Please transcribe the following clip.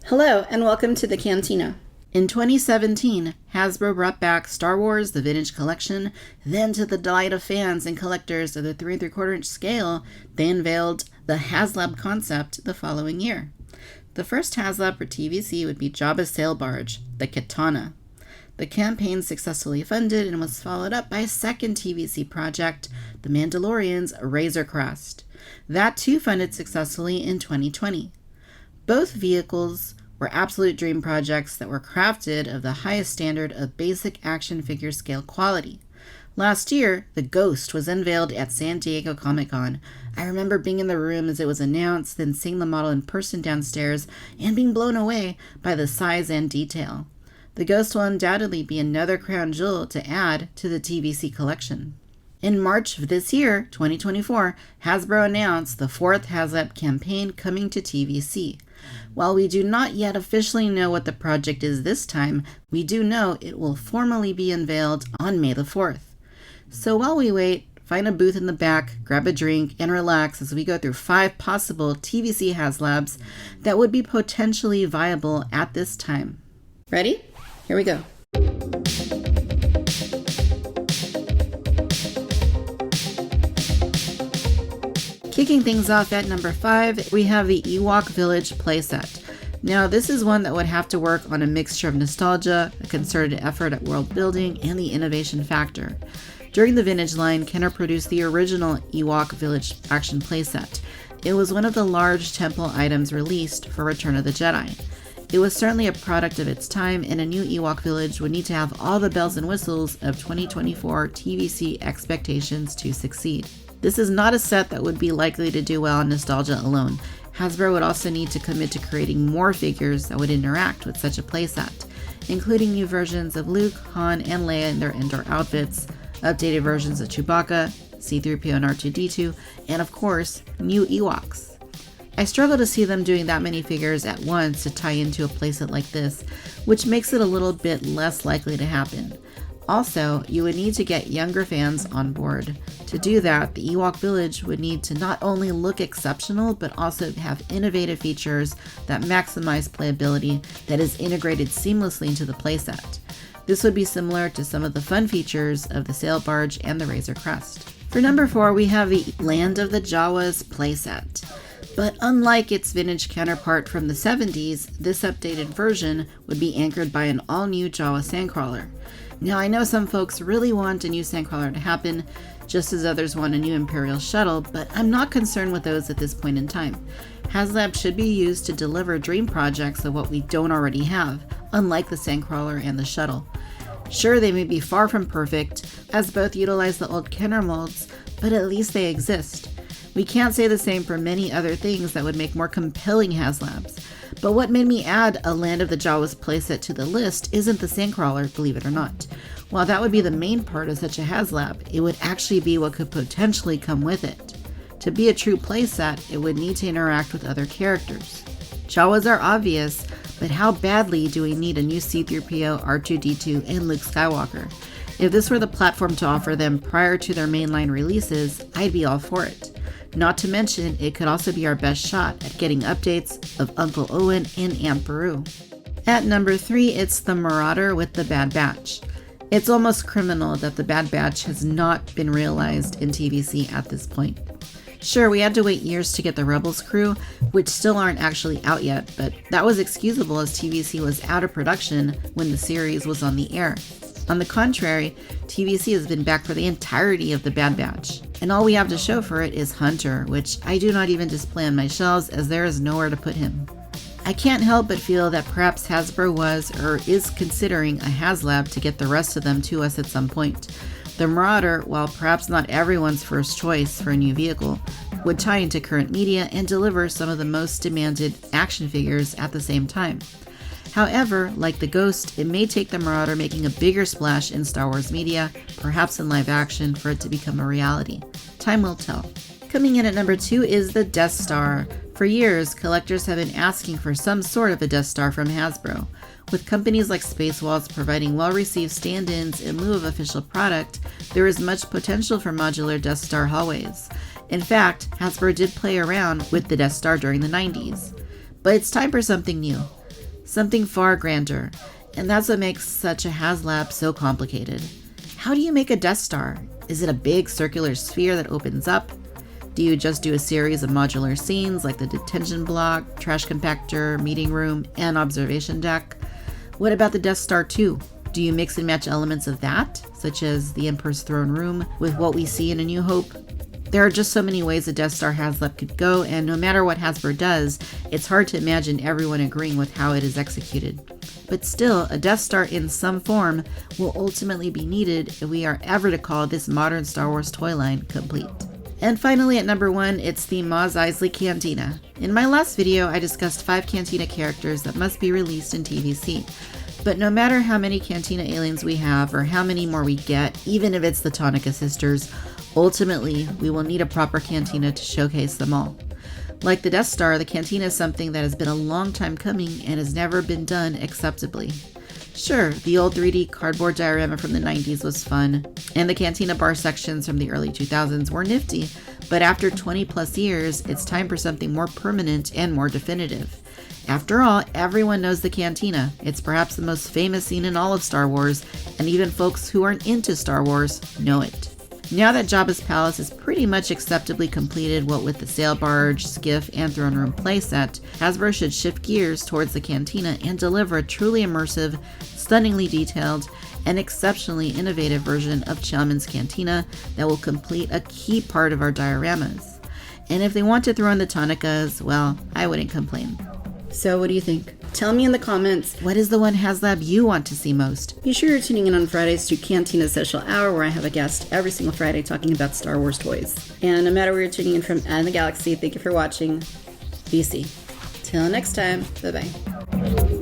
Hello, and welcome to the Cantina. In 2017, Hasbro brought back Star Wars The Vintage Collection. Then, to the delight of fans and collectors of the 3 3/4 inch scale, they unveiled the HasLab concept the following year. The first HasLab for TVC would be Jawas sail barge, the Cantina. The campaign successfully funded and was followed up by a second TVC project, The Mandalorian's Razor Crest. That too funded successfully in 2020. Both vehicles were absolute dream projects that were crafted of the highest standard of basic action figure scale quality. Last year, the Ghost was unveiled at San Diego Comic-Con. I remember being in the room as it was announced, then seeing the model in person downstairs and being blown away by the size and detail. The Ghost will undoubtedly be another crown jewel to add to the TVC collection. In March of this year, 2024, Hasbro announced the 4th HasLab campaign coming to TVC. While we do not yet officially know what the project is this time, we do know it will formally be unveiled on May the 4th. So while we wait, find a booth in the back, grab a drink, and relax as we go through 5 possible TVC HasLabs that would be potentially viable at this time. Ready? Here we go. Kicking things off at number 5, we have the Ewok Village playset. Now, this is one that would have to work on a mixture of nostalgia, a concerted effort at world building, and the innovation factor. During the Vintage line, Kenner produced the original Ewok Village action playset. It was one of the large temple items released for Return of the Jedi. It was certainly a product of its time, and a new Ewok Village would need to have all the bells and whistles of 2024 TVC expectations to succeed. This is not a set that would be likely to do well on nostalgia alone. Hasbro would also need to commit to creating more figures that would interact with such a playset, including new versions of Luke, Han, and Leia in their indoor outfits, updated versions of Chewbacca, C-3PO and R2-D2, and of course, new Ewoks. I struggle to see them doing that many figures at once to tie into a playset like this, which makes it a little bit less likely to happen. Also, you would need to get younger fans on board. To do that, the Ewok Village would need to not only look exceptional, but also have innovative features that maximize playability that is integrated seamlessly into the playset. This would be similar to some of the fun features of the sail barge and the Razor Crest. For number 4, we have the Land of the Jawas playset. But unlike its vintage counterpart from the 70s, this updated version would be anchored by an all-new Jawa sandcrawler. Now, I know some folks really want a new sandcrawler to happen, just as others want a new Imperial shuttle, but I'm not concerned with those at this point in time. HasLab should be used to deliver dream projects of what we don't already have, unlike the sandcrawler and the shuttle. Sure, they may be far from perfect, as both utilize the old Kenner molds, but at least they exist. We can't say the same for many other things that would make more compelling HasLabs. But what made me add a Land of the Jawas playset to the list isn't the sandcrawler, believe it or not. While that would be the main part of such a HasLab, it would actually be what could potentially come with it. To be a true playset, it would need to interact with other characters. Jawas are obvious, but how badly do we need a new C-3PO, R2-D2, and Luke Skywalker? If this were the platform to offer them prior to their mainline releases, I'd be all for it. Not to mention, it could also be our best shot at getting updates of Uncle Owen and Aunt Beru. At number 3, it's the Marauder with the Bad Batch. It's almost criminal that the Bad Batch has not been realized in TVC at this point. Sure, we had to wait years to get the Rebels crew, which still aren't actually out yet, but that was excusable as TVC was out of production when the series was on the air. On the contrary, TVC has been back for the entirety of the Bad Batch, and all we have to show for it is Hunter, which I do not even display on my shelves as there is nowhere to put him. I can't help but feel that perhaps Hasbro was or is considering a HasLab to get the rest of them to us at some point. The Marauder, while perhaps not everyone's first choice for a new vehicle, would tie into current media and deliver some of the most demanded action figures at the same time. However, like the Ghost, it may take the Marauder making a bigger splash in Star Wars media, perhaps in live action, for it to become a reality. Time will tell. Coming in at number 2 is the Death Star. For years, collectors have been asking for some sort of a Death Star from Hasbro. With companies like Space Waltz providing well-received stand-ins in lieu of official product, there is much potential for modular Death Star hallways. In fact, Hasbro did play around with the Death Star during the 90s. But it's time for something new. something far grander. And that's what makes such a HasLab so complicated. How do you make a Death Star? Is it a big circular sphere that opens up? Do you just do a series of modular scenes like the detention block, trash compactor, meeting room, and observation deck? What about the Death Star 2? Do you mix and match elements of that, such as the Emperor's throne room, with what we see in A New Hope? There are just so many ways a Death Star HasLab could go, and no matter what Hasbro does, it's hard to imagine everyone agreeing with how it is executed. But still, a Death Star in some form will ultimately be needed if we are ever to call this modern Star Wars toy line complete. And finally, at number 1, it's the Mos Eisley Cantina. In my last video, I discussed 5 Cantina characters that must be released in TVC. But no matter how many Cantina aliens we have, or how many more we get, even if it's the Tonica sisters, ultimately, we will need a proper Cantina to showcase them all. Like the Death Star, the Cantina is something that has been a long time coming and has never been done acceptably. Sure, the old 3D cardboard diorama from the 90s was fun, and the Cantina bar sections from the early 2000s were nifty, but after 20 plus years, it's time for something more permanent and more definitive. After all, everyone knows the Cantina. It's perhaps the most famous scene in all of Star Wars, and even folks who aren't into Star Wars know it. Now that Jabba's palace is pretty much acceptably completed, what with the sail barge, skiff, and throne room playset, Hasbro should shift gears towards the Cantina and deliver a truly immersive, stunningly detailed, and exceptionally innovative version of Chalmun's Cantina that will complete a key part of our dioramas. And if they want to throw in the Tonicas, well, I wouldn't complain. So what do you think? Tell me in the comments, What is the one HasLab you want to see most? be sure you're tuning in on Fridays to Cantina's Social Hour, where I have a guest every single Friday talking about Star Wars toys. And no matter where you're tuning in from out in the galaxy, thank you for watching. BC. Till next time, bye-bye.